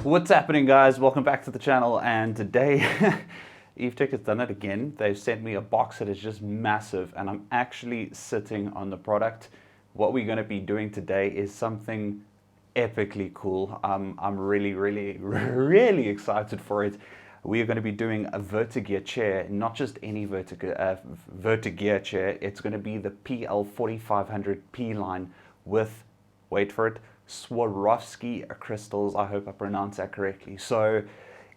What's happening, guys? Welcome back to the channel, and today Evetech has done it again. They've sent me a box that is just massive, and I'm actually sitting on the product. What we're going to be doing today is something epically cool. I'm really excited for it. We are going to be doing a Vertagear chair, not just any Vertagear chair. It's going to be the PL4500 P line with, wait for it, Swarovski crystals. I hope I pronounced that correctly. So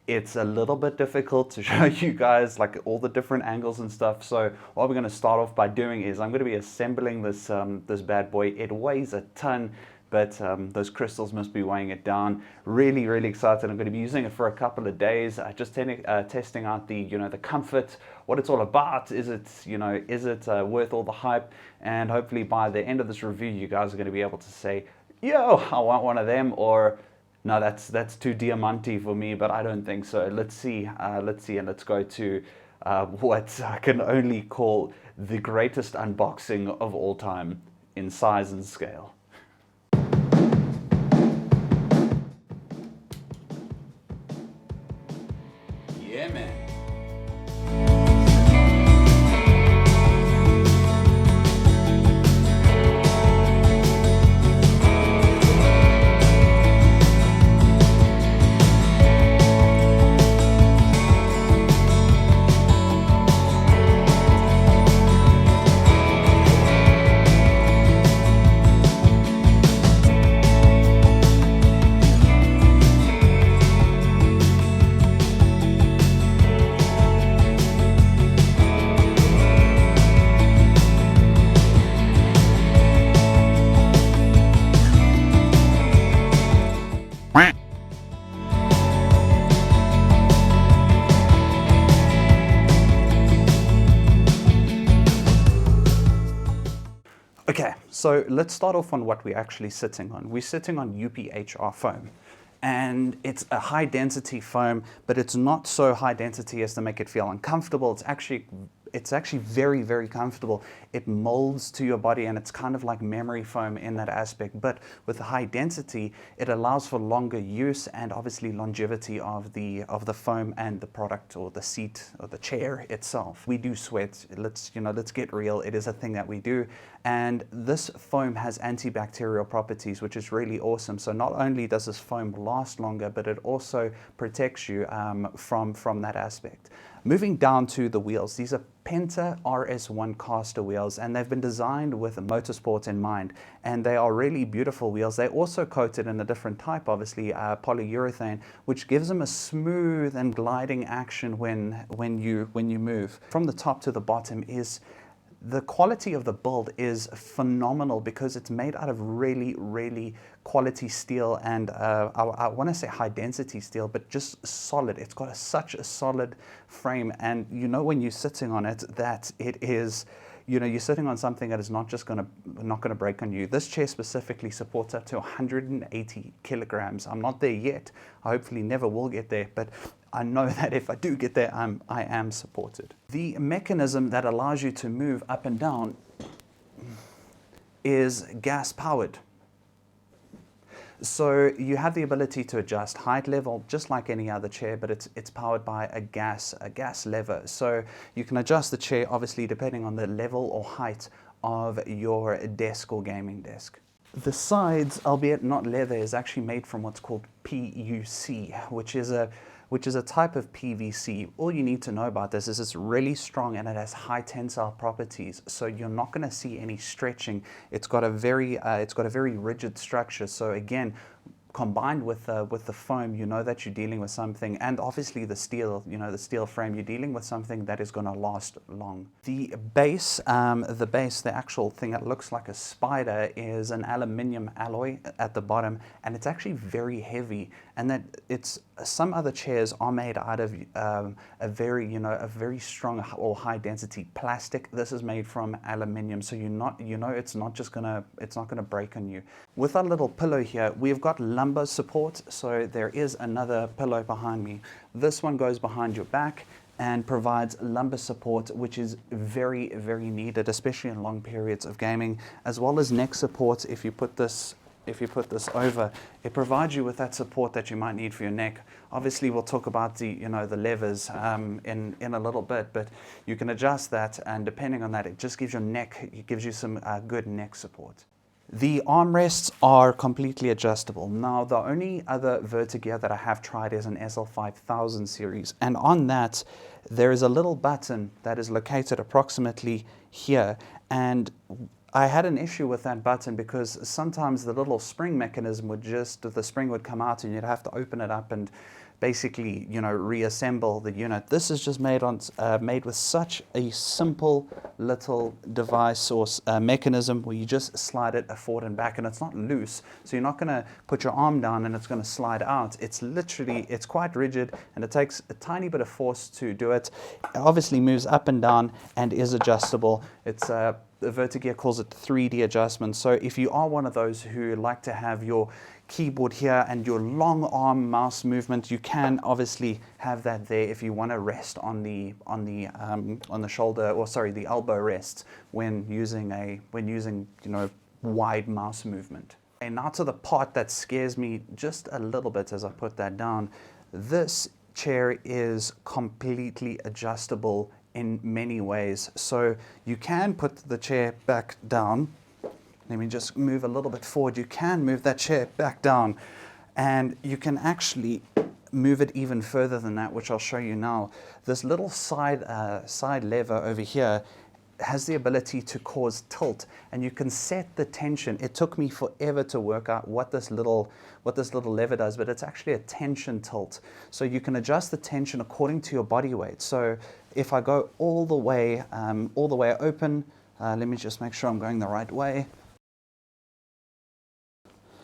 it's a little bit difficult to show you guys like all the different angles and stuff. So what we're going to start off by doing is I'm going to be assembling this this bad boy. It weighs a ton, but those crystals must be weighing it down. Really excited. I'm going to be using it for a couple of days, just testing out the the comfort, what it's all about. Is it is it worth all the hype? And hopefully by the end of this review, you guys are going to be able to say, yo, I want one of them, or no, that's too diamante for me, but I don't think so. Let's see, and let's go to what I can only call the greatest unboxing of all time in size and scale. Yeah, man. Okay, so let's start off on what we're actually sitting on. We're sitting on UPHR foam, and it's a high density foam, but it's not so high density as to make it feel uncomfortable. It's actually very comfortable. It molds to your body, and it's kind of like memory foam in that aspect. But with the high density, it allows for longer use and obviously longevity of the foam and the product, or the seat or the chair itself. We do sweat. Let's get real. It is a thing that we do, and this foam has antibacterial properties, which is really awesome. So not only does this foam last longer, but it also protects you from that aspect. Moving down to the wheels, these are Penta RS1 caster wheels, and they've been designed with motorsport in mind, and they are really beautiful wheels. They're also coated in a different type, obviously polyurethane, which gives them a smooth and gliding action when you move. From the top to the bottom, the quality of the build is phenomenal because it's made out of really quality steel, and I want to say high density steel, but just solid. It's got such a solid frame, and when you're sitting on it, that it is, you're sitting on something that is not gonna break on you. This chair specifically supports up to 180 kilograms. I'm not there yet. I hopefully never will get there, but I know that if I do get there, I am supported. The mechanism that allows you to move up and down is gas powered. So you have the ability to adjust height level just like any other chair, but it's powered by a gas lever. So you can adjust the chair obviously depending on the level or height of your desk or gaming desk. The sides, albeit not leather, is actually made from what's called PUC, which is a type of PVC. All you need to know about this is it's really strong and it has high tensile properties. So you're not going to see any stretching. It's got a very rigid structure. So again, combined with the foam, that you're dealing with something, and obviously the steel, the steel frame, you're dealing with something that is going to last long. The base, the actual thing that looks like a spider, is an aluminium alloy at the bottom, and it's actually very heavy. And that some other chairs are made out of a very strong or high density plastic. This is made from aluminium, so it's not gonna break on you. With our little pillow here, we've got lumbar support, so there is another pillow behind me. This one goes behind your back and provides lumbar support, which is very needed, especially in long periods of gaming, as well as neck support if you put this if you put this over, it provides you with that support that you might need for your neck. Obviously, we'll talk about the the levers in a little bit, but you can adjust that, and depending on that, it just gives your neck, it gives you some good neck support. The armrests are completely adjustable. Now, the only other Vertagear that I have tried is an SL5000 series, and on that, there is a little button that is located approximately here, and I had an issue with that button because sometimes the little spring mechanism would the spring would come out and you'd have to open it up and basically, reassemble the unit. This is just made with such a simple little device or mechanism where you just slide it forward and back, and it's not loose, so you're not going to put your arm down and it's going to slide out. It's quite rigid, and it takes a tiny bit of force to do it. It obviously moves up and down and is adjustable. The Vertagear calls it 3D adjustment. So if you are one of those who like to have your keyboard here and your long arm mouse movement, you can obviously have that there if you want to rest on the shoulder, or sorry, the elbow rests when using wide mouse movement. And now to the part that scares me just a little bit as I put that down. This chair is completely adjustable in many ways. So you can put the chair back down. Let me just move a little bit forward. You can move that chair back down, and you can actually move it even further than that, which I'll show you now. This little side lever over here has the ability to cause tilt, and you can set the tension. It took me forever to work out what this little lever does, but it's actually a tension tilt. So you can adjust the tension according to your body weight. So if I go all the way open, let me just make sure I'm going the right way.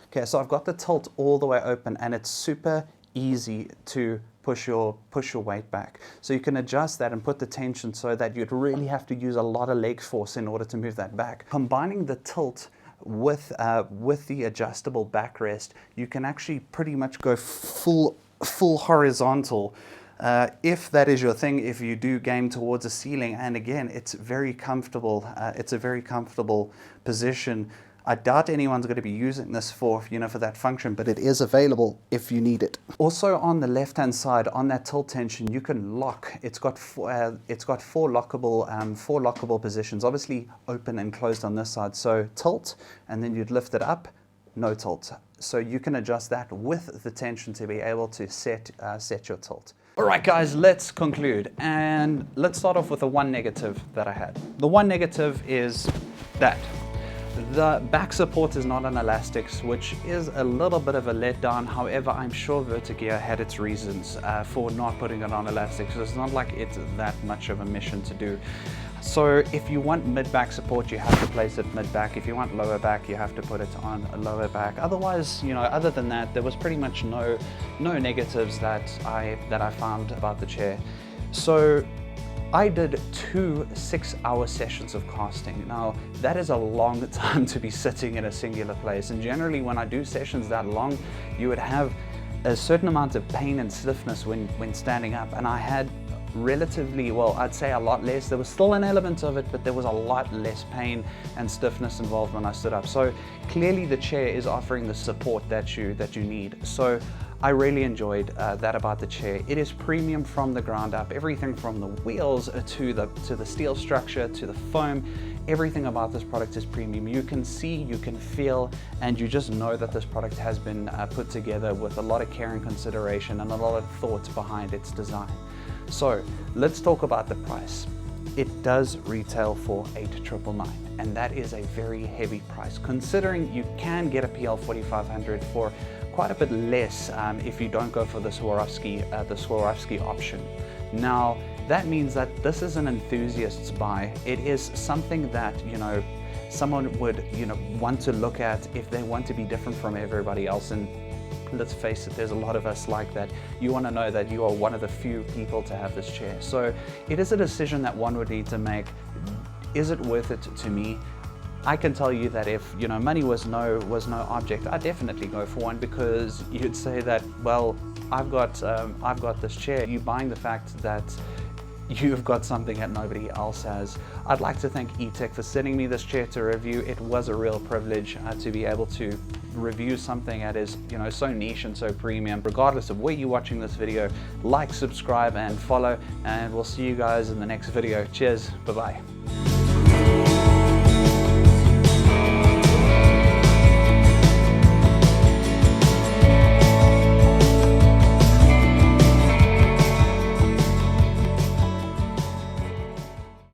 Okay, so I've got the tilt all the way open, and it's super easy to push your weight back. So you can adjust that and put the tension so that you'd really have to use a lot of leg force in order to move that back. Combining the tilt with the adjustable backrest, you can actually pretty much go full horizontal. If that is your thing, if you do game towards a ceiling, and again, it's very comfortable. It's a very comfortable position. I doubt anyone's going to be using this for that function, but it is available if you need it. Also, on the left-hand side, on that tilt tension, you can lock. It's got four lockable positions. Obviously, open and closed on this side. So tilt, and then you'd lift it up. No tilt. So you can adjust that with the tension to be able to set your tilt. All right, guys, let's conclude. And let's start off with the one negative that I had. The one negative is that the back support is not on elastics, which is a little bit of a letdown. However, I'm sure Vertagear had its reasons for not putting it on elastics. So it's not like it's that much of a mission to do. So if you want mid-back support, you have to place it mid-back. If you want lower back, you have to put it on a lower back. Otherwise, other than that, there was pretty much no negatives that I found about the chair. So I did 2 6-hour sessions of casting. Now, that is a long time to be sitting in a singular place. And generally, when I do sessions that long, you would have a certain amount of pain and stiffness when standing up. And I had relatively, well, I'd say a lot less. There was still an element of it, but there was a lot less pain and stiffness involved when I stood up. So clearly the chair is offering the support that you need. So I really enjoyed that about the chair. It is premium from the ground up. Everything from the wheels to the steel structure to the foam, everything about this product is premium. You can see, you can feel, and you just know that this product has been put together with a lot of care and consideration and a lot of thought behind its design. So let's talk about the price. It does retail for $8,999, and that is a very heavy price, considering you can get a PL4500 for quite a bit less if you don't go for the Swarovski option. Now, that means that this is an enthusiast's buy. It is something that, someone would, want to look at if they want to be different from everybody else. And let's face it, there's a lot of us like that. You want to know that you are one of the few people to have this chair. So it is a decision that one would need to make. Is it worth it to me? I can tell you that if money was no object, I'd definitely go for one, because you'd say that, well, I've got this chair. You're buying the fact that you've got something that nobody else has. I'd like to thank Evetech for sending me this chair to review. It was a real privilege to be able to review something that is, you know, so niche and so premium. Regardless of where you're watching this video, like, subscribe, and follow, and we'll see you guys in the next video. Cheers, bye-bye.